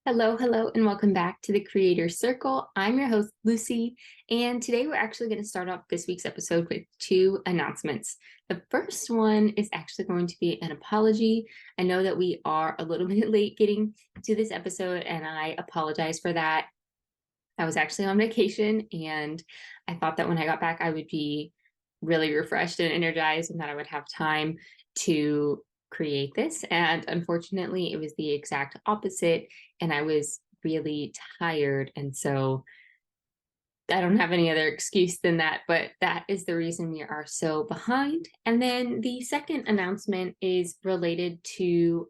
Hello, hello, and welcome back to the Creator Circle. I'm your host, Lucy, and today we're actually going to start off this week's episode with two announcements. The first one is actually going to be an apology. I know that we are a little bit late getting to this episode, and I apologize for that. I was actually on vacation, and I thought that when I got back, I would be really refreshed and energized, and that I would have time to create this. And unfortunately, it was the exact opposite, and I was really tired. And so I don't have any other excuse than that, but that is the reason we are so behind. And then the second announcement is related to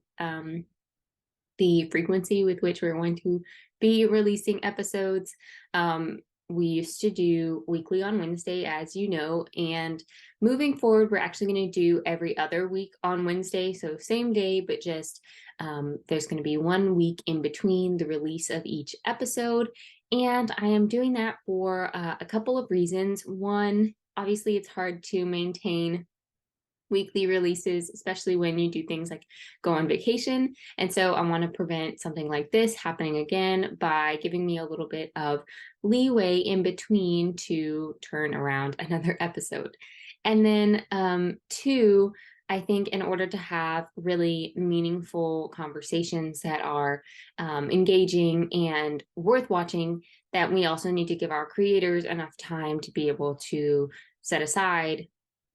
the frequency with which we're going to be releasing episodes. We used to do weekly on Wednesday, as you know, and moving forward, we're actually going to do every other week on Wednesday. So, same day, but just there's going to be 1 week in between the release of each episode. And I am doing that for a couple of reasons. One, obviously, it's hard to maintain weekly releases, especially when you do things like go on vacation. And so I want to prevent something like this happening again by giving me a little bit of leeway in between to turn around another episode. And then, two, I think in order to have really meaningful conversations that are engaging and worth watching, that we also need to give our creators enough time to be able to set aside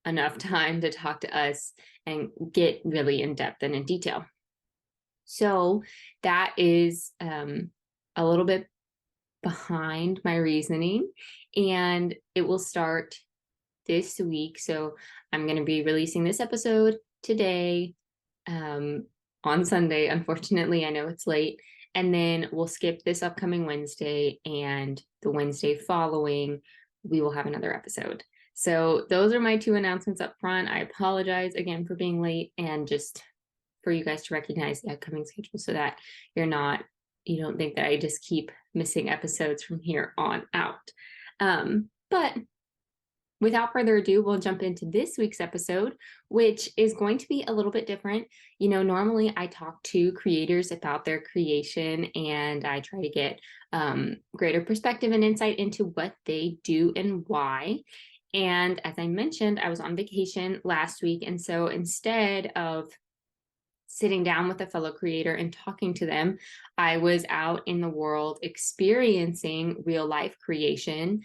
enough time to talk to us and get really in depth and in detail. So that is a little bit behind my reasoning, and it will start this week. So I'm going to be releasing this episode today on Sunday. Unfortunately, I know it's late. And then we'll skip this upcoming Wednesday, and the Wednesday following, we will have another episode. So those are my two announcements up front. I apologize again for being late, and just for you guys to recognize the upcoming schedule so that you don't think that I just keep missing episodes from here on out. But without further ado, we'll jump into this week's episode, which is going to be a little bit different. You know, normally I talk to creators about their creation and I try to get greater perspective and insight into what they do and why. And as I mentioned, I was on vacation last week. And so instead of sitting down with a fellow creator and talking to them, I was out in the world experiencing real life creation,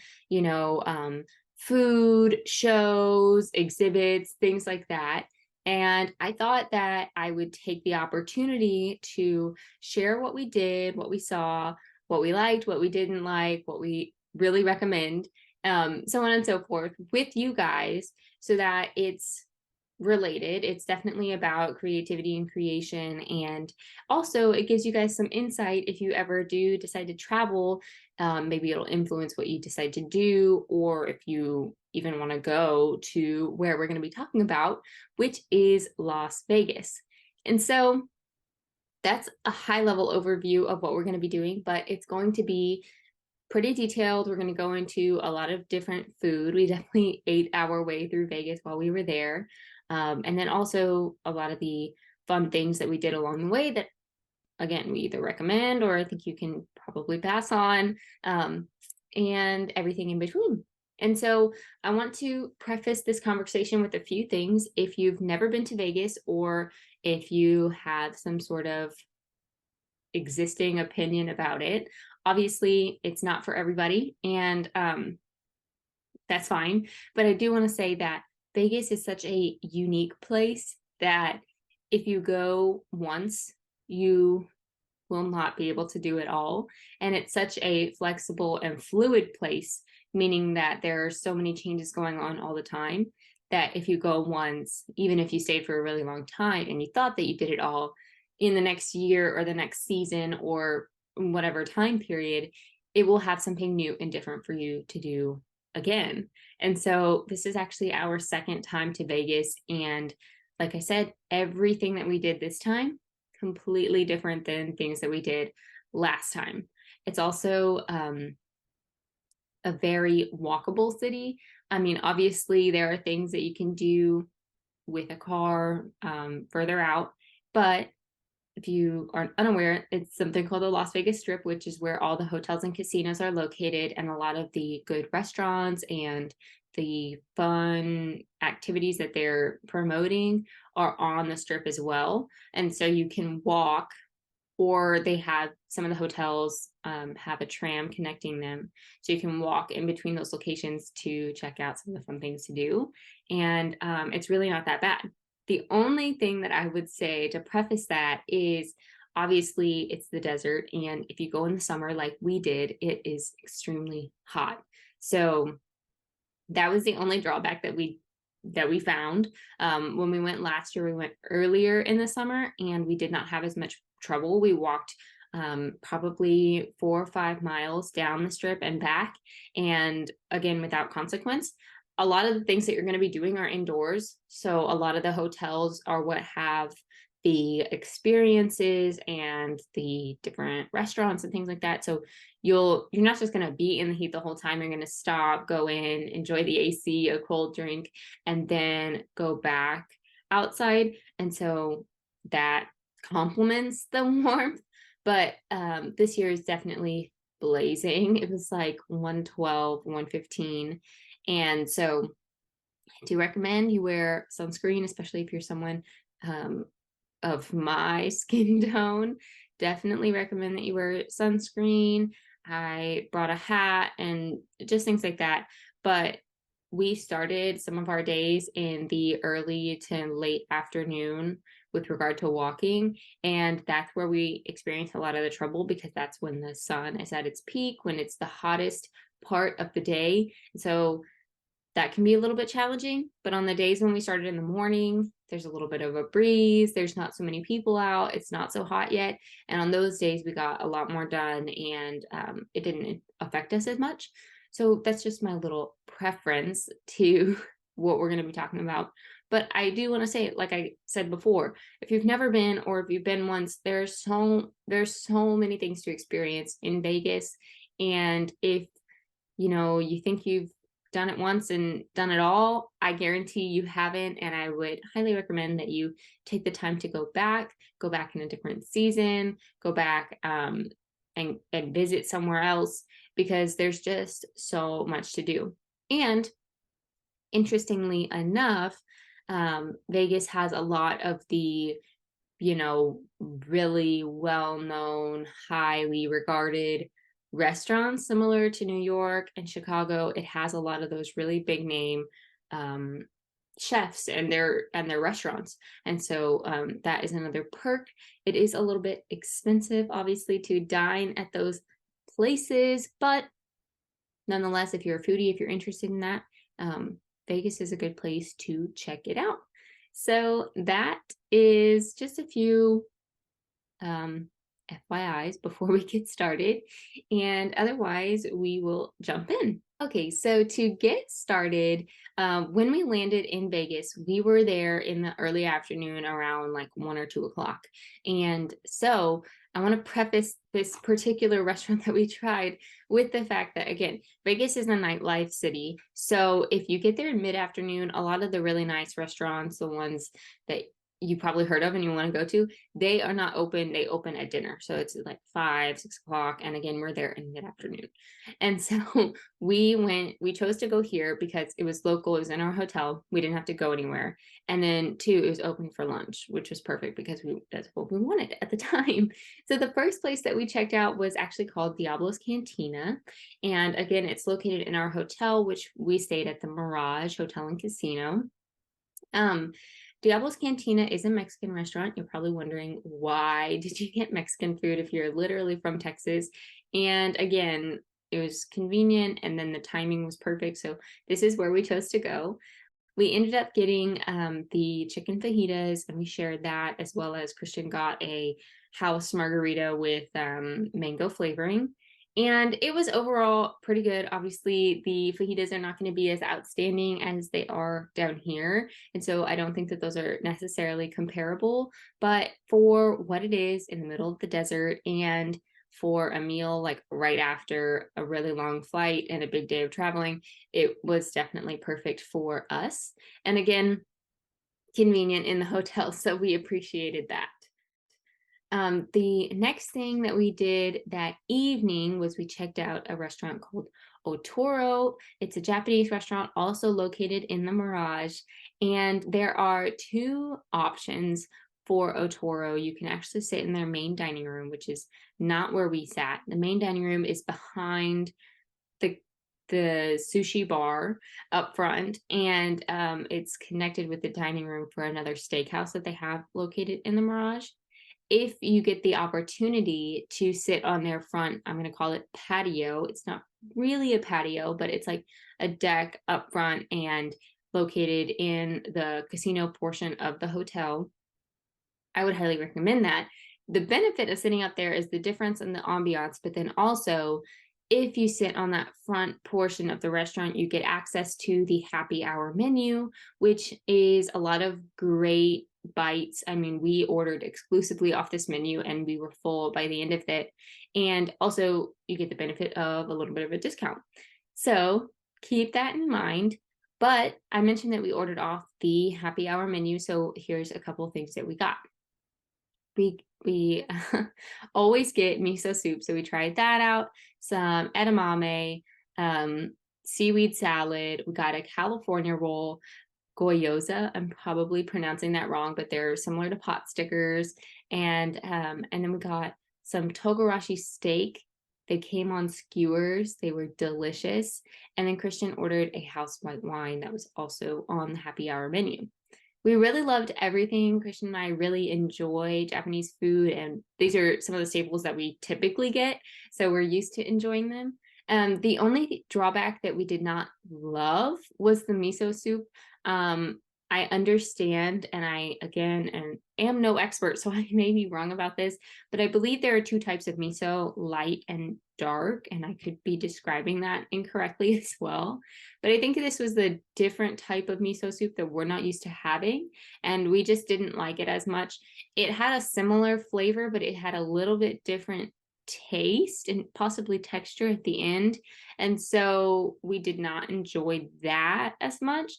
food, shows, exhibits, things like that. And I thought that I would take the opportunity to share what we did, what we saw, what we liked, what we didn't like, what we really recommend, so on and so forth with you guys so that it's related. It's definitely about creativity and creation. And also, it gives you guys some insight if you ever do decide to travel. Maybe it'll influence what you decide to do, or if you even want to go to where we're going to be talking about, which is Las Vegas. And so that's a high level overview of what we're going to be doing, but it's going to be pretty detailed. We're going to go into a lot of different food. We definitely ate our way through Vegas while we were there. And then also a lot of the fun things that we did along the way that, again, we either recommend or I think you can probably pass on, and everything in between. And so I want to preface this conversation with a few things. If you've never been to Vegas, or if you have some sort of existing opinion about it, obviously it's not for everybody, and that's fine. But I do want to say that Vegas is such a unique place that if you go once, you will not be able to do it all. And it's such a flexible and fluid place, meaning that there are so many changes going on all the time that if you go once, even if you stayed for a really long time and you thought that you did it all, in the next year or the next season or whatever time period, it will have something new and different for you to do again. And so this is actually our second time to Vegas. And like I said, everything that we did this time, completely different than things that we did last time. It's also a very walkable city. I mean, obviously, there are things that you can do with a car further out, but if you are unaware, it's something called the Las Vegas Strip, which is where all the hotels and casinos are located, and a lot of the good restaurants and the fun activities that they're promoting are on the strip as well. And so you can walk, or they have some of the hotels have a tram connecting them. So you can walk in between those locations to check out some of the fun things to do. And it's really not that bad. The only thing that I would say to preface that is obviously it's the desert. And if you go in the summer like we did, it is extremely hot. So that was the only drawback that we found. When we went last year, we went earlier in the summer and we did not have as much trouble. We walked probably 4 or 5 miles down the strip and back, and again, without consequence. A lot of the things that you're going to be doing are indoors. So a lot of the hotels are what have the experiences and the different restaurants and things like that. So you're not just going to be in the heat the whole time. You're going to stop, go in, enjoy the AC, a cold drink, and then go back outside. And so that complements the warmth. But this year is definitely blazing. It was like 112, 115. And so I do recommend you wear sunscreen, especially if you're someone of my skin tone. Definitely recommend that you wear sunscreen. I brought a hat and just things like that. But we started some of our days in the early to late afternoon with regard to walking. And that's where we experience a lot of the trouble, because that's when the sun is at its peak, when it's the hottest part of the day. So that can be a little bit challenging. But on the days when we started in the morning, there's a little bit of a breeze. There's not so many people out. It's not so hot yet. And on those days, we got a lot more done, and it didn't affect us as much. So that's just my little preference to what we're going to be talking about. But I do want to say, like I said before, if you've never been, or if you've been once, there's so many things to experience in Vegas. And if you think you've done it once and done it all, I guarantee you haven't. And I would highly recommend that you take the time to go back in a different season, go back and visit somewhere else, because there's just so much to do. And interestingly enough, Vegas has a lot of the really well-known, highly regarded restaurants, similar to New York and Chicago. It has a lot of those really big name chefs and their restaurants. And so that is another perk. It is a little bit expensive, obviously, to dine at those places, but nonetheless, if you're a foodie, if you're interested in that, Vegas is a good place to check it out. So that is just a few FYIs before we get started, and otherwise we will jump in. Okay, so to get started, when we landed in Vegas, we were there in the early afternoon around like 1 or 2 o'clock. And so I want to preface this particular restaurant that we tried with the fact that, again, Vegas is a nightlife city. So if you get there in mid-afternoon, a lot of the really nice restaurants, the ones that you probably heard of and you want to go to, they are not open. They open at dinner. So it's like 5, 6 o'clock. And again, we're there in mid-afternoon. And so we chose to go here because it was local. It was in our hotel. We didn't have to go anywhere. And then 2, it was open for lunch, which was perfect because that's what we wanted at the time. So the first place that we checked out was actually called Diablo's Cantina. And again, it's located in our hotel, which we stayed at the Mirage Hotel and Casino. Diablo's Cantina is a Mexican restaurant. You're probably wondering, why did you get Mexican food if you're literally from Texas? And again, it was convenient, and then the timing was perfect. So this is where we chose to go. We ended up getting the chicken fajitas, and we shared that, as well as Christian got a house margarita with mango flavoring. And it was overall pretty good. Obviously, the fajitas are not going to be as outstanding as they are down here. And so I don't think that those are necessarily comparable. But for what it is in the middle of the desert, and for a meal like right after a really long flight and a big day of traveling, it was definitely perfect for us. And again, convenient in the hotel, so we appreciated that. The next thing that we did that evening was we checked out a restaurant called Otoro. It's a Japanese restaurant also located in the Mirage. And there are two options for Otoro. You can actually sit in their main dining room, which is not where we sat. The main dining room is behind the sushi bar up front, and it's connected with the dining room for another steakhouse that they have located in the Mirage. If you get the opportunity to sit on their front, I'm going to call it patio. It's not really a patio, but it's like a deck up front and located in the casino portion of the hotel. I would highly recommend that. The benefit of sitting up there is the difference in the ambiance, but then also if you sit on that front portion of the restaurant, you get access to the happy hour menu, which is a lot of great bites. I mean, we ordered exclusively off this menu and we were full by the end of it. And also, you get the benefit of a little bit of a discount. So keep that in mind. But I mentioned that we ordered off the happy hour menu. So here's a couple of things that we got. We always get miso soup, so we tried that out. Some edamame, seaweed salad. We got a California roll, gyoza. I'm probably pronouncing that wrong, but they're similar to pot stickers. And then we got some togarashi steak. They came on skewers. They were delicious. And then Christian ordered a house white wine that was also on the happy hour menu. We really loved everything. Christian and I really enjoy Japanese food, and these are some of the staples that we typically get, so we're used to enjoying them. The only drawback that we did not love was the miso soup. I understand, and I, again, am no expert, so I may be wrong about this, but I believe there are two types of miso, light and dark, and I could be describing that incorrectly as well. But I think this was the different type of miso soup that we're not used to having, and we just didn't like it as much. It had a similar flavor, but it had a little bit different taste and possibly texture at the end. And so we did not enjoy that as much.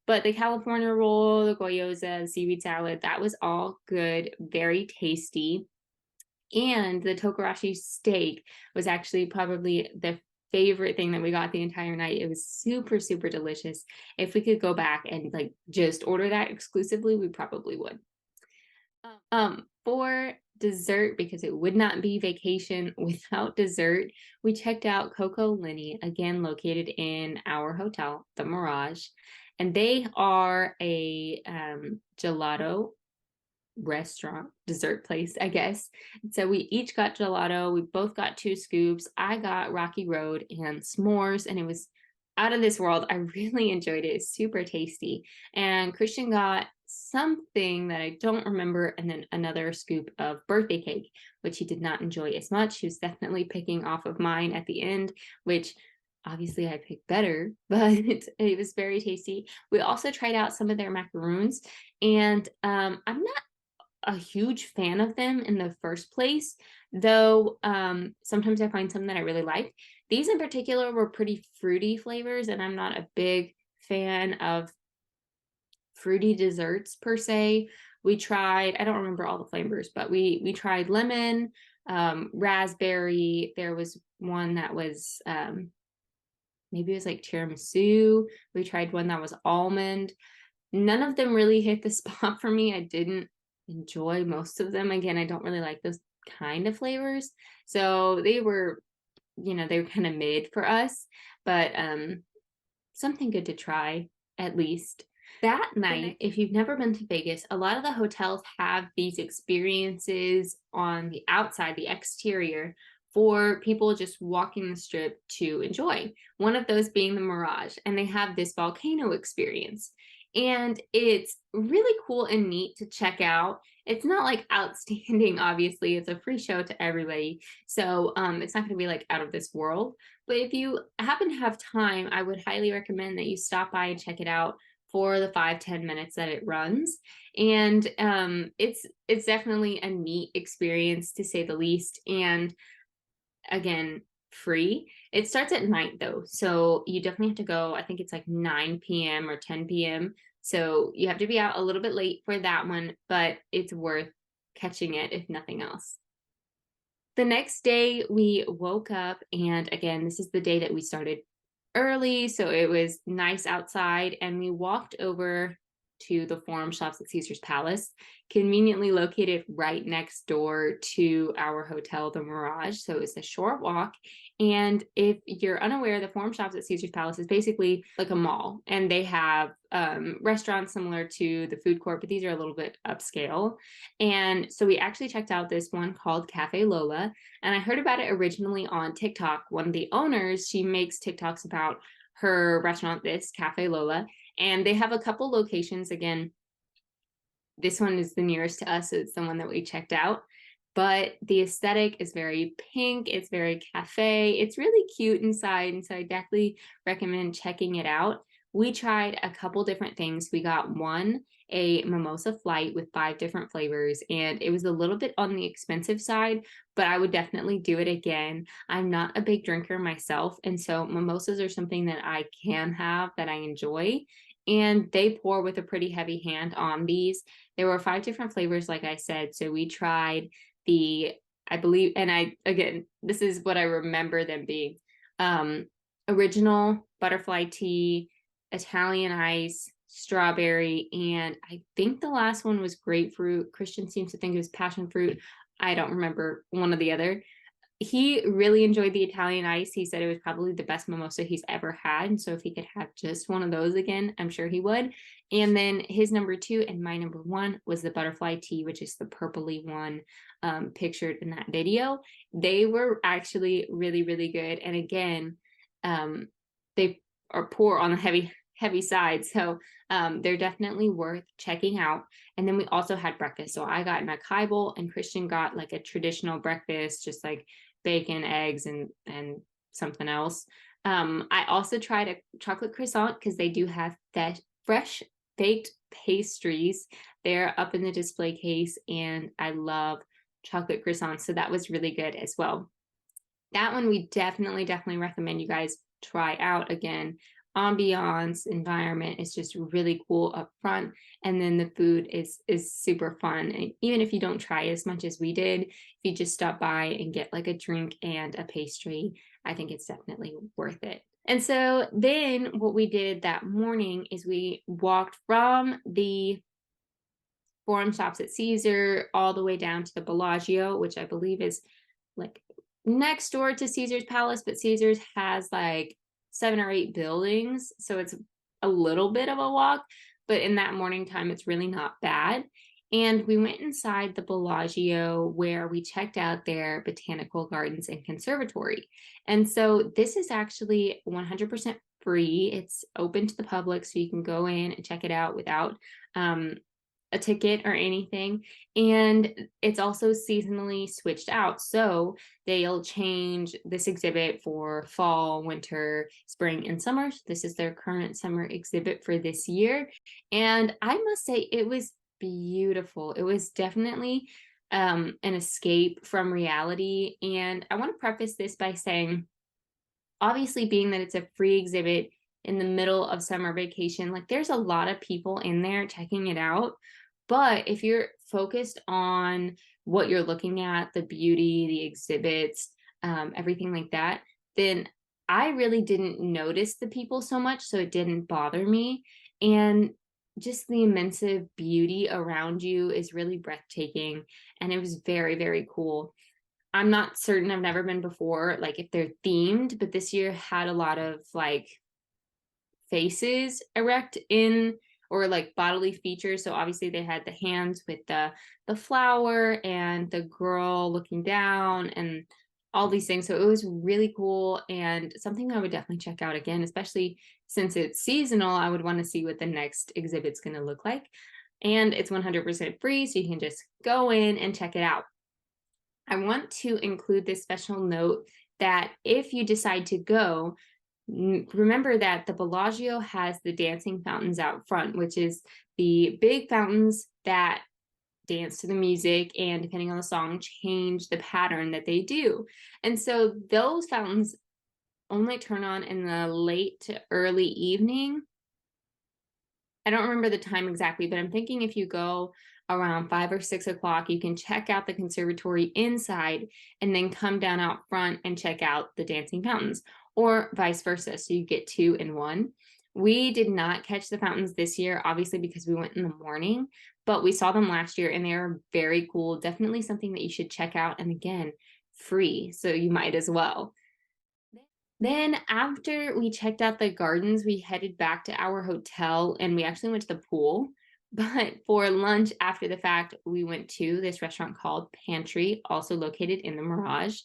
But the California roll, the gyoza, the seaweed salad, that was all good, very tasty. And the togarashi steak was actually probably the favorite thing that we got the entire night. It was super, super delicious. If we could go back and like just order that exclusively, we probably would. For dessert, because it would not be vacation without dessert, we checked out Coco Lenny, again located in our hotel, the Mirage. And they are a gelato restaurant, dessert place, I guess. So we each got gelato. We both got 2 scoops. I got Rocky Road and s'mores, and it was out of this world. I really enjoyed it. It's super tasty. And Christian got something that I don't remember, and then another scoop of birthday cake, which he did not enjoy as much. He was definitely picking off of mine at the end, which obviously I picked better, but it was very tasty. We also tried out some of their macaroons, and I'm not a huge fan of them in the first place, though sometimes I find some that I really like. These in particular were pretty fruity flavors, and I'm not a big fan of fruity desserts per se. We tried, I don't remember all the flavors, but we tried lemon, raspberry. There was one that was maybe it was like tiramisu. We tried one that was almond. None of them really hit the spot for me. I didn't enjoy most of them. Again, I don't really like those kind of flavors. So they were, they were kind of mid for us, but something good to try at least. That night, if you've never been to Vegas, a lot of the hotels have these experiences on the outside, the exterior, for people just walking the strip to enjoy. One of those being the Mirage, and they have this volcano experience. And it's really cool and neat to check out. It's not like outstanding, obviously. It's a free show to everybody. So it's not going to be like out of this world. But if you happen to have time, I would highly recommend that you stop by and check it out for the 5-10 minutes that it runs. And it's definitely a neat experience, to say the least. And again, free. It starts at night though, so you definitely have to go. I think it's like 9 p.m. or 10 p.m. So you have to be out a little bit late for that one, but it's worth catching it, if nothing else. The next day we woke up, and again, this is the day that we started early, so it was nice outside, and we walked over to the Forum Shops at Caesar's Palace, conveniently located right next door to our hotel, the Mirage. So it's a short walk. And if you're unaware, the Forum Shops at Caesar's Palace is basically like a mall, and they have restaurants similar to the food court, but these are a little bit upscale. And so we actually checked out this one called Cafe Lola, and I heard about it originally on TikTok. One of the owners, she makes TikToks about her restaurant, this Cafe Lola, and they have a couple locations. Again, this one is the nearest to us, so it's the one that we checked out. But the aesthetic is very pink, it's very cafe, it's really cute inside, and so I definitely recommend checking it out. We tried a couple different things. We got a mimosa flight with 5 different flavors, and it was a little bit on the expensive side, but I would definitely do it again. I'm not a big drinker myself, and so mimosas are something that I can have, that I enjoy, and they pour with a pretty heavy hand on these. There were 5 different flavors, like I said. So we tried I believe, and again, this is what I remember them being, original butterfly tea, Italian ice, strawberry, and I think the last one was grapefruit. Christian seems to think it was passion fruit. I don't remember one or the other. He really enjoyed the Italian ice. He said it was probably the best mimosa he's ever had. And so if he could have just one of those again, I'm sure he would. And then his number 2 and my number 1 was the butterfly tea, which is the purpley one pictured in that video. They were actually really, really good. And again, they are poor on the heavy side. So they're definitely worth checking out. And then we also had breakfast. So I got an acai bowl, and Christian got like a traditional breakfast, just like bacon, eggs, and something else. I also tried a chocolate croissant because they do have that fresh baked pastries. They're up in the display case, and I love chocolate croissants. So that was really good as well. That one we definitely recommend you guys try out. Again, ambiance, environment is just really cool up front, and then the food is super fun. And even if you don't try as much as we did, if you just stop by and get like a drink and a pastry, I think it's definitely worth it. And so then what we did that morning is we walked from the Forum Shops at Caesar all the way down to the Bellagio, which I believe is like next door to Caesar's Palace, but Caesar's has like 7 or 8 buildings, so it's a little bit of a walk, but in that morning time, it's really not bad. And we went inside the Bellagio, where we checked out their botanical gardens and conservatory. And so this is actually 100% free. It's open to the public, so you can go in and check it out without a ticket or anything. And it's also seasonally switched out. So they'll change this exhibit for fall, winter, spring, and summer. This is their current summer exhibit for this year. And I must say, it was beautiful. It was definitely an escape from reality. And I want to preface this by saying, obviously, being that it's a free exhibit in the middle of summer vacation, like there's a lot of people in there checking it out. But if you're focused on what you're looking at, the beauty, the exhibits, everything like that, then I really didn't notice the people so much, so it didn't bother me. And just the immense beauty around you is really breathtaking, and it was very, very cool. I'm not certain, I've never been before, like if they're themed, but this year had a lot of like faces erect in, or like bodily features. So obviously they had the hands with the flower, and the girl looking down, and all these things. So it was really cool, and something I would definitely check out again, especially since it's seasonal. I would want to see what the next exhibit's going to look like. And it's 100% free, so you can just go in and check it out. I want to include this special note that if you decide to go, remember that the Bellagio has the dancing fountains out front, which is the big fountains that dance to the music, and depending on the song, change the pattern that they do. And so those fountains only turn on in the late to early evening. I don't remember the time exactly, but I'm thinking if you go around 5 or 6 o'clock, you can check out the conservatory inside and then come down out front and check out the dancing fountains, or vice versa. So you get 2 in 1. We did not catch the fountains this year, obviously, because we went in the morning, but we saw them last year and they are very cool. Definitely something that you should check out. And again, free, so you might as well. Then after we checked out the gardens, we headed back to our hotel and we actually went to the pool. But for lunch after the fact, we went to this restaurant called Pantry, also located in the Mirage.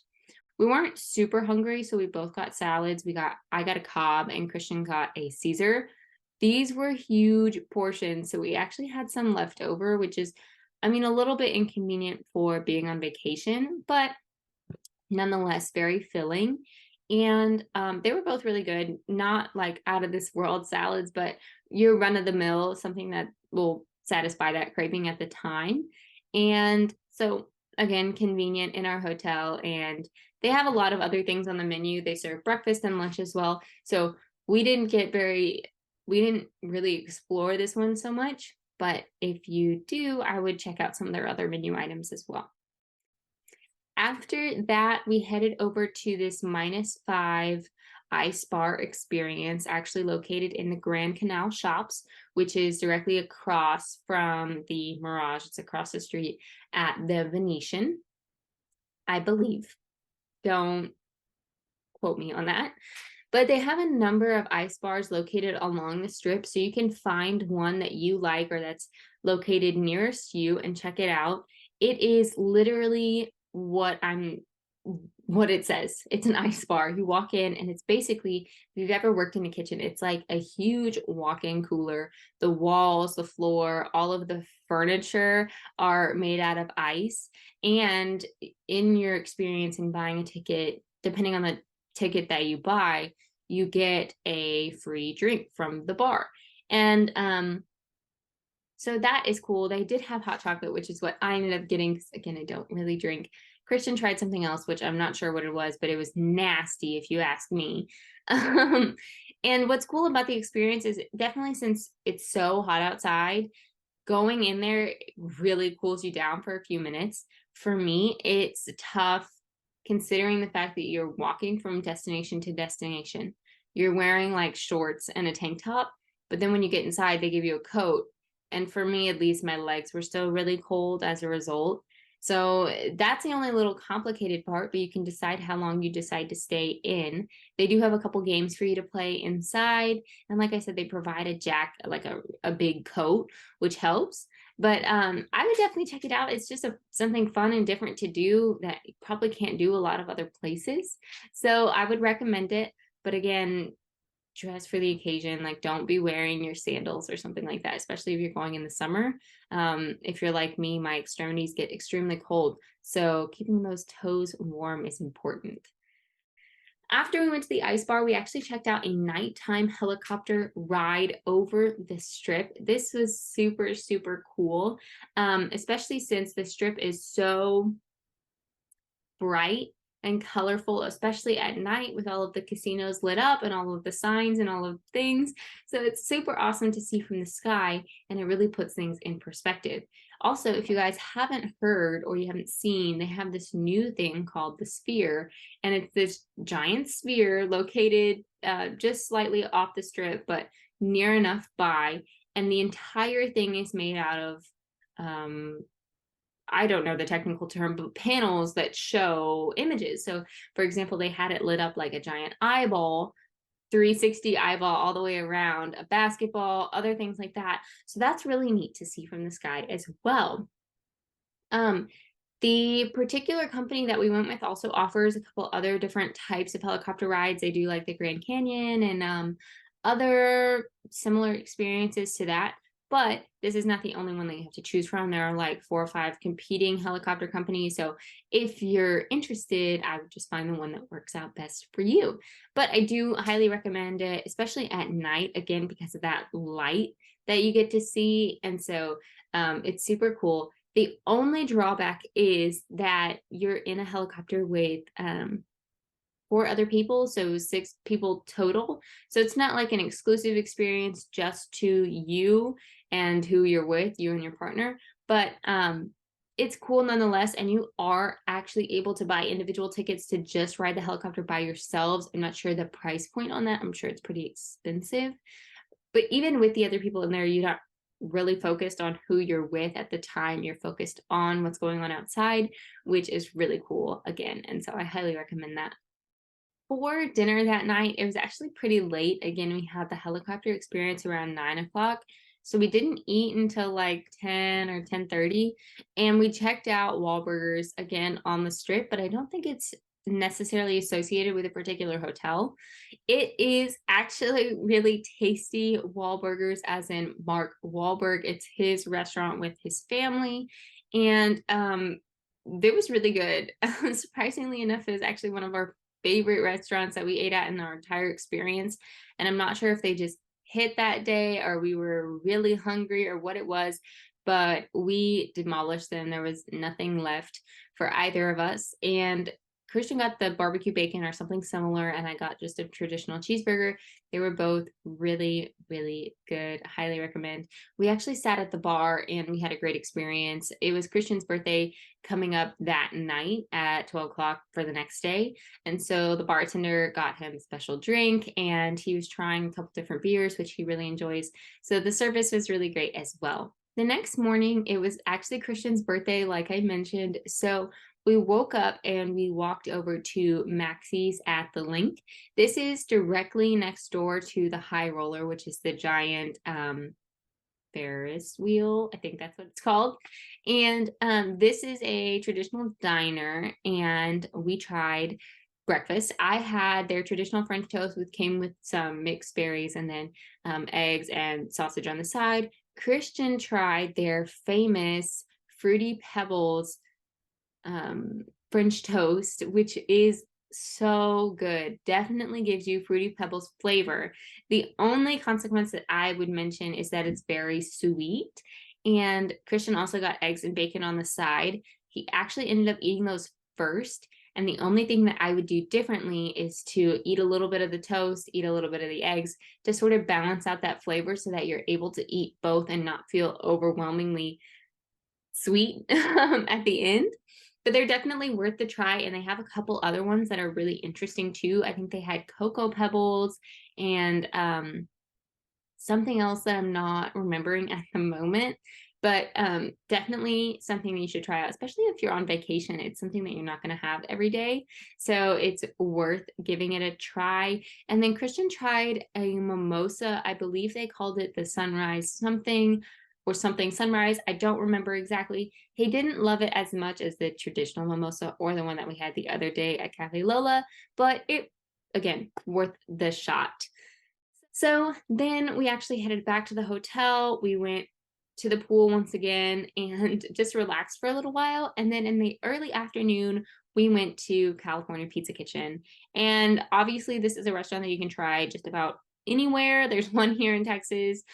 We weren't super hungry, so we both got salads. I got a Cobb and Christian got a Caesar. These were huge portions, so we actually had some left over, which is, I mean, a little bit inconvenient for being on vacation, but nonetheless very filling. And they were both really good, not like out of this world salads, but your run of the mill, something that will satisfy that craving at the time. And so again, convenient in our hotel, and they have a lot of other things on the menu. They serve breakfast and lunch as well. So we didn't really explore this one so much, but if you do, I would check out some of their other menu items as well. After that, we headed over to this -5 ice bar experience, actually located in the Grand Canal Shops, which is directly across from the Mirage. It's across the street at the Venetian, I believe. Don't quote me on that. But they have a number of ice bars located along the strip, so you can find one that you like or that's located nearest you and check it out. It is literally what it says. It's an ice bar. You walk in and it's basically, if you've ever worked in a kitchen, it's like a huge walk-in cooler. The walls, the floor, all of the furniture are made out of ice. And in your experience in buying a ticket, depending on the ticket that you buy, you get a free drink from the bar. And so that is cool. They did have hot chocolate, which is what I ended up getting, because again, I don't really drink. Christian tried something else, which I'm not sure what it was, but it was nasty if you ask me. And what's cool about the experience is definitely, since it's so hot outside, going in there really cools you down for a few minutes. For me, it's tough considering the fact that you're walking from destination to destination. You're wearing like shorts and a tank top, but then when you get inside, they give you a coat. And for me, at least, my legs were still really cold as a result. So that's the only little complicated part, but you can decide how long you decide to stay in. They do have a couple games for you to play inside. And like I said, they provide a jacket, like a big coat, which helps. But I would definitely check it out. It's just something fun and different to do that you probably can't do a lot of other places. So I would recommend it. But again, dress for the occasion. Like, don't be wearing your sandals or something like that, especially if you're going in the summer. If you're like me, my extremities get extremely cold, so keeping those toes warm is important. After we went to the ice bar, we actually checked out a nighttime helicopter ride over the strip. This was super, super cool, especially since the strip is so bright and colorful, especially at night with all of the casinos lit up and all of the signs and all of the things. So it's super awesome to see from the sky, and it really puts things in perspective. Also, if you guys haven't heard or you haven't seen, they have this new thing called the Sphere, and it's this giant sphere located just slightly off the strip, but near enough by, and the entire thing is made out of I don't know the technical term, but panels that show images. So for example, they had it lit up like a giant eyeball, 360 eyeball all the way around, a basketball, other things like that. So that's really neat to see from the sky as well. The particular company that we went with also offers a couple other different types of helicopter rides. They do like the Grand Canyon and other similar experiences to that. But this is not the only one that you have to choose from. There are like 4 or 5 competing helicopter companies. So if you're interested, I would just find the one that works out best for you. But I do highly recommend it, especially at night, again, because of that light that you get to see. And so it's super cool. The only drawback is that you're in a helicopter with 4 other people, so 6 people total. So it's not like an exclusive experience just to you and who you're with, you and your partner, but it's cool nonetheless. And you are actually able to buy individual tickets to just ride the helicopter by yourselves. I'm not sure the price point on that. I'm sure it's pretty expensive. But even with the other people in there, you're not really focused on who you're with at the time. You're focused on what's going on outside, which is really cool again. And so I highly recommend that. For dinner that night, it was actually pretty late. Again, we had the helicopter experience around 9 o'clock. So we didn't eat until like 10 or 10:30. And we checked out Wahlburgers again on the strip, but I don't think it's necessarily associated with a particular hotel. It is actually really tasty Wahlburgers, as in Mark Wahlberg. It's his restaurant with his family. And it was really good. Surprisingly enough, it was actually one of our favorite restaurants that we ate at in our entire experience. And I'm not sure if they just hit that day or we were really hungry or what it was, but we demolished them. There was nothing left for either of us. And Christian got the barbecue bacon or something similar, and I got just a traditional cheeseburger. They were both really, really good. Highly recommend. We actually sat at the bar and we had a great experience. It was Christian's birthday coming up that night at 12 o'clock for the next day. And so the bartender got him a special drink and he was trying a couple different beers, which he really enjoys. So the service was really great as well. The next morning, it was actually Christian's birthday, like I mentioned. So we woke up and we walked over to Maxie's at the Link. This is directly next door to the High Roller, which is the giant Ferris wheel. I think that's what it's called. And this is a traditional diner, and we tried breakfast. I had their traditional French toast, which came with some mixed berries and then eggs and sausage on the side. Christian tried their famous Fruity Pebbles French toast, which is so good. Definitely gives you Fruity Pebbles flavor. The only consequence that I would mention is that it's very sweet. And Christian also got eggs and bacon on the side. He actually ended up eating those first. And the only thing that I would do differently is to eat a little bit of the toast, eat a little bit of the eggs to sort of balance out that flavor so that you're able to eat both and not feel overwhelmingly sweet at the end. But they're definitely worth the try, and they have a couple other ones that are really interesting too. I think they had Cocoa Pebbles and something else that I'm not remembering at the moment, but definitely something that you should try out, especially if you're on vacation. It's something that you're not going to have every day, so it's worth giving it a try. And then Christian tried a mimosa. I believe they called it the Sunrise something or something sunrise. I don't remember exactly. He didn't love it as much as the traditional mimosa or the one that we had the other day at Cafe Lola, but it, again, worth the shot. So then we actually headed back to the hotel. We went to the pool once again and just relaxed for a little while. And then in the early afternoon, we went to California Pizza Kitchen. And obviously, this is a restaurant that you can try just about anywhere. There's one here in Texas.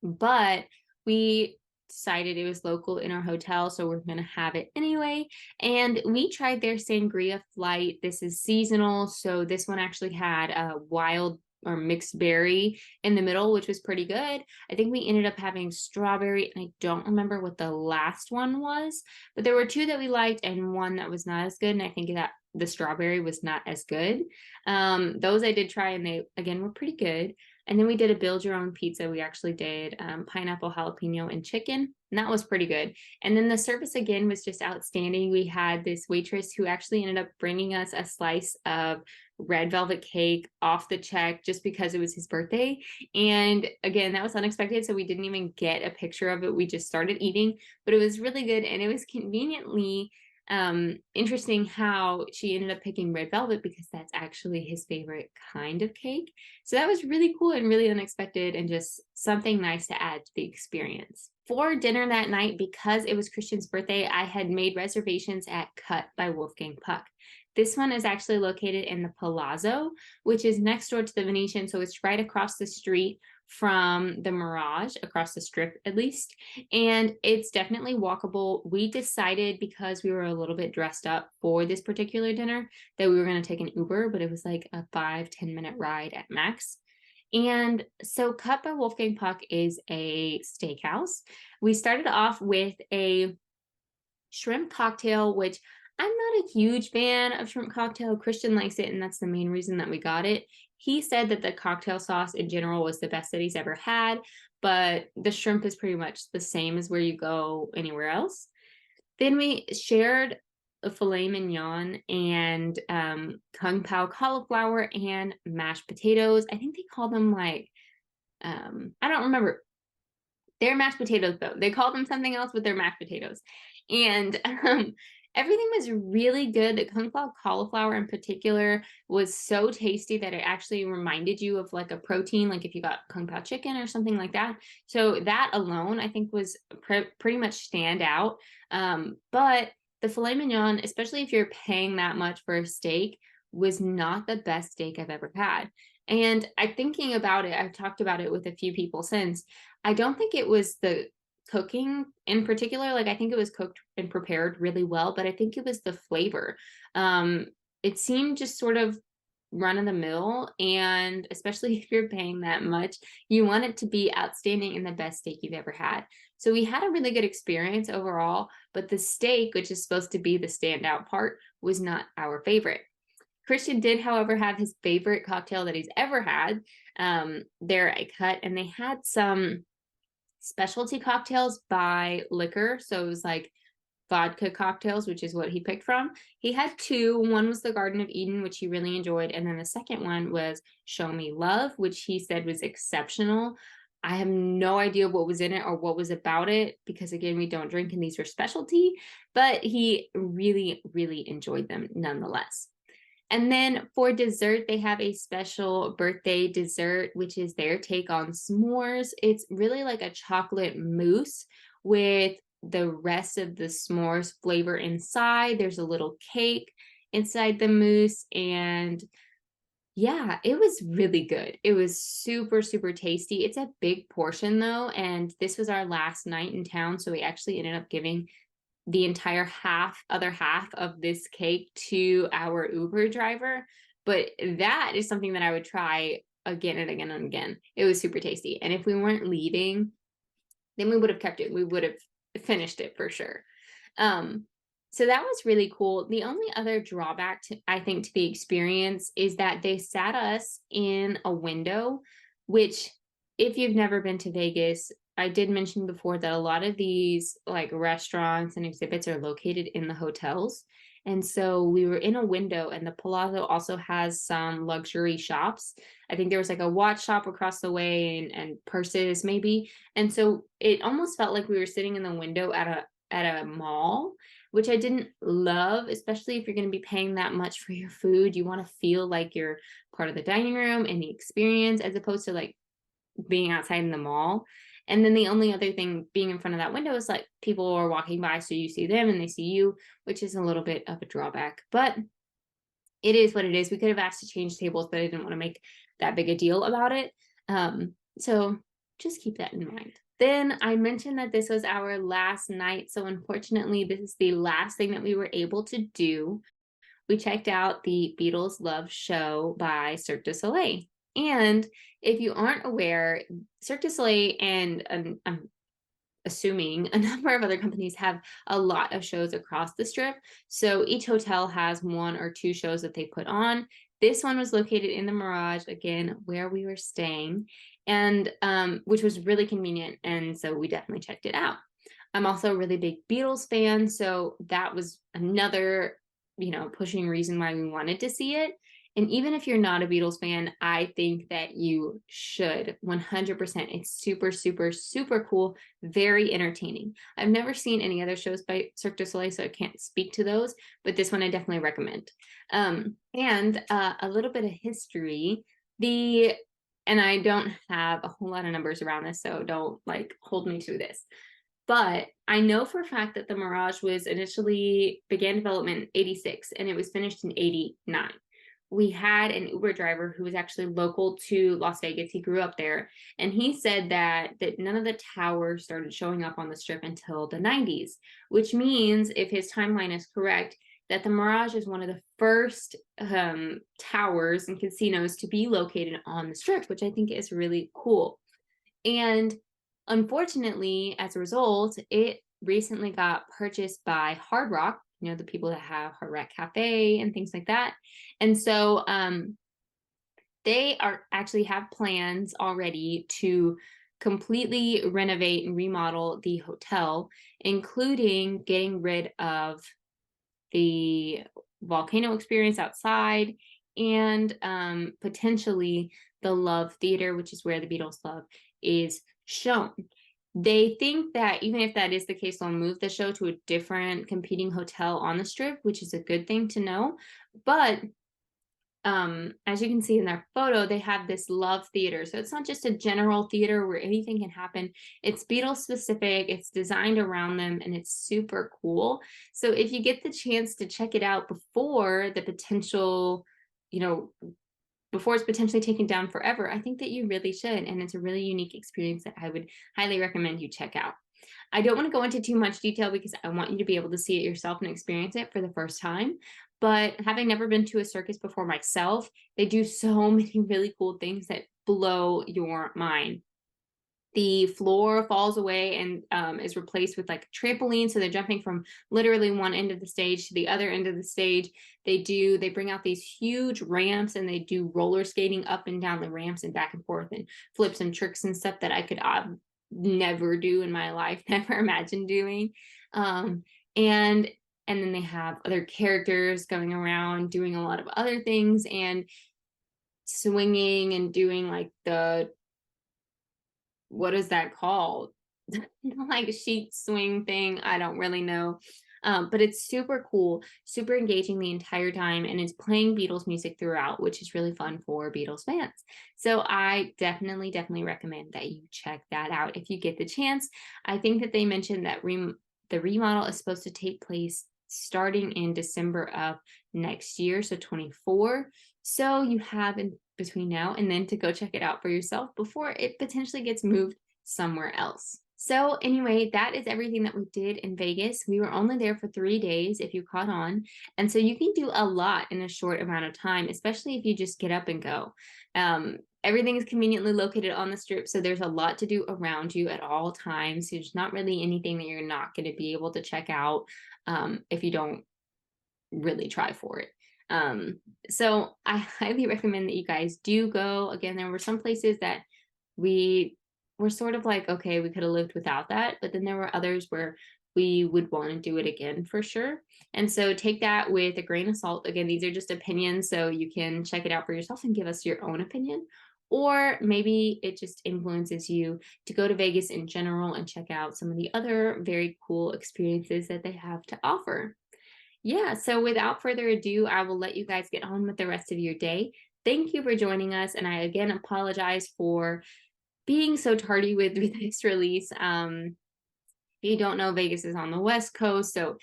But we decided it was local in our hotel, so we're going to have it anyway. And we tried their sangria flight. This is seasonal, so this one actually had a wild or mixed berry in the middle, which was pretty good. I think we ended up having strawberry, and I don't remember what the last one was, but there were two that we liked and one that was not as good, and I think that the strawberry was not as good. Those I did try, and they, again, were pretty good. And then we did a build your own pizza. We actually did pineapple, jalapeno, and chicken. And that was pretty good. And then the service again was just outstanding. We had this waitress who actually ended up bringing us a slice of red velvet cake off the check just because it was his birthday. And again, that was unexpected. So we didn't even get a picture of it. We just started eating, but it was really good. And it was conveniently interesting how she ended up picking red velvet because that's actually his favorite kind of cake. So that was really cool and really unexpected and just something nice to add to the experience. For dinner that night, because it was Christian's birthday, I had made reservations at Cut by Wolfgang Puck. This one is actually located in the Palazzo, which is next door to the Venetian. So it's right across the street from the Mirage, across the strip at least. And it's definitely walkable. We decided, because we were a little bit dressed up for this particular dinner, that we were going to take an Uber, but it was like a 5-10 minute ride at max. And so Cut by Wolfgang Puck is a steakhouse. We started off with a shrimp cocktail, which I'm not a huge fan of shrimp cocktail. Christian likes it, and that's the main reason that we got it. He said that the cocktail sauce in general was the best that he's ever had, but the shrimp is pretty much the same as where you go anywhere else. Then we shared a filet mignon and kung pao cauliflower and mashed potatoes. I think they call them like I don't remember. They're mashed potatoes though. They call them something else, but they're mashed potatoes. And everything was really good. The kung pao cauliflower in particular was so tasty that it actually reminded you of like a protein, like if you got kung pao chicken or something like that. So that alone, I think, was pretty much stand out. But the filet mignon, especially if you're paying that much for a steak, was not the best steak I've ever had. And I'm thinking about it, I've talked about it with a few people since. I don't think it was the cooking in particular. Like, I think it was cooked and prepared really well, but I think it was the flavor. Um, it seemed just sort of run of the mill, and especially if you're paying that much, you want it to be outstanding and the best steak you've ever had. So we had a really good experience overall, but the steak, which is supposed to be the standout part, was not our favorite. Christian did, however, have his favorite cocktail that he's ever had there at Cut, and they had some specialty cocktails by liquor. So it was like vodka cocktails, which is what he picked from. He had two. One was the Garden of Eden, which he really enjoyed. And then the second one was Show Me Love, which he said was exceptional. I have no idea what was in it or what was about it because, again, we don't drink and these are specialty, but he really, really enjoyed them nonetheless. And then for dessert, they have a special birthday dessert, which is their take on s'mores. It's really like a chocolate mousse with the rest of the s'mores flavor inside. There's a little cake inside the mousse. And yeah, it was really good. It was super, super tasty. It's a big portion though. And this was our last night in town. So we actually ended up giving the entire other half of this cake to our Uber driver. But that is something that I would try again and again and again. It was super tasty. And if we weren't leaving, then we would have kept it. We would have finished it for sure. So that was really cool. The only other drawback I think to the experience is that they sat us in a window, which if you've never been to Vegas, I did mention before that a lot of these like restaurants and exhibits are located in the hotels. And so we were in a window, and the Palazzo also has some luxury shops. I think there was like a watch shop across the way and purses maybe. And so it almost felt like we were sitting in the window at a mall, which I didn't love, especially if you're going to be paying that much for your food. You want to feel like you're part of the dining room and the experience as opposed to like being outside in the mall. And then the only other thing being in front of that window is like people are walking by, so you see them and they see you, which is a little bit of a drawback, but it is what it is. We could have asked to change tables, but I didn't want to make that big a deal about it. So just keep that in mind. Then I mentioned that this was our last night. So unfortunately, this is the last thing that we were able to do. We checked out the Beatles Love Show by Cirque du Soleil. And if you aren't aware, Cirque du Soleil and I'm assuming a number of other companies have a lot of shows across the strip. So each hotel has one or two shows that they put on. This one was located in the Mirage, again, where we were staying, and which was really convenient. And so we definitely checked it out. I'm also a really big Beatles fan, so that was another, pushing reason why we wanted to see it. And even if you're not a Beatles fan, I think that you should 100%. It's super, super, super cool, very entertaining. I've never seen any other shows by Cirque du Soleil, so I can't speak to those, but this one I definitely recommend. And a little bit of history. And I don't have a whole lot of numbers around this, so don't like hold me to this. But I know for a fact that the Mirage was initially began development in 86 and it was finished in 89. We had an Uber driver who was actually local to Las Vegas. He grew up there, and he said that none of the towers started showing up on the strip until the 90s, which means if his timeline is correct, that the Mirage is one of the first towers and casinos to be located on the Strip, which I think is really cool. And unfortunately, as a result, it recently got purchased by Hard Rock, the people that have Hard Rock Cafe and things like that. And so they are actually have plans already to completely renovate and remodel the hotel, including getting rid of the volcano experience outside and potentially the Love Theater, which is where the Beatles Love is shown. They think that even if that is the case, they'll move the show to a different competing hotel on the Strip, which is a good thing to know. But as you can see in their photo, they have this Love Theater. So it's not just a general theater where anything can happen. It's Beatles specific, it's designed around them, and it's super cool. So if you get the chance to check it out before the potential, before it's potentially taken down forever, I think that you really should. And it's a really unique experience that I would highly recommend you check out. I don't want to go into too much detail because I want you to be able to see it yourself and experience it for the first time. But having never been to a circus before myself, they do so many really cool things that blow your mind. The floor falls away and is replaced with like a trampoline. So they're jumping from literally one end of the stage to the other end of the stage. They bring out these huge ramps and they do roller skating up and down the ramps and back and forth and flips and tricks and stuff that I could never do in my life, never imagined doing. And then they have other characters going around doing a lot of other things and swinging and doing like what is that called? Like a sheet swing thing. I don't really know. But it's super cool, super engaging the entire time, and it's playing Beatles music throughout, which is really fun for Beatles fans. So I definitely recommend that you check that out if you get the chance. I think that they mentioned that the remodel is supposed to take place starting in December of next year, so 24. So you have in between now and then to go check it out for yourself before it potentially gets moved somewhere else. So anyway, that is everything that we did in Vegas. We were only there for 3 days if you caught on. And so you can do a lot in a short amount of time, especially if you just get up and go. Everything is conveniently located on the Strip, so there's a lot to do around you at all times. So there's not really anything that you're not going to be able to check out if you don't really try for it. So I highly recommend that you guys do go. Again, there were some places that we were sort of like, okay, we could have lived without that, but then there were others where we would want to do it again for sure. And so take that with a grain of salt. Again, these are just opinions, so you can check it out for yourself and give us your own opinion. Or maybe it just influences you to go to Vegas in general and check out some of the other very cool experiences that they have to offer. Yeah, so without further ado, I will let you guys get on with the rest of your day. Thank you for joining us, and I again apologize for being so tardy with this release. If you don't know, Vegas is on the West Coast, so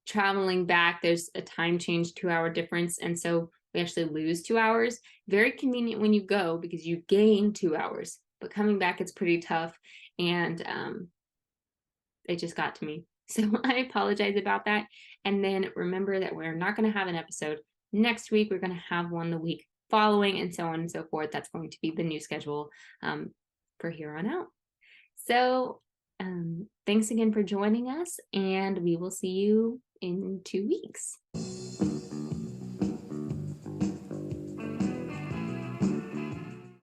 traveling back, there's a time change, 2-hour difference, and so we actually lose 2 hours. Very convenient when you go because you gain 2 hours, but coming back, it's pretty tough, and it just got to me. So I apologize about that. And then remember that we're not going to have an episode next week. We're going to have one the week following, and so on and so forth. That's going to be the new schedule for here on out. So thanks again for joining us, and we will see you in 2 weeks.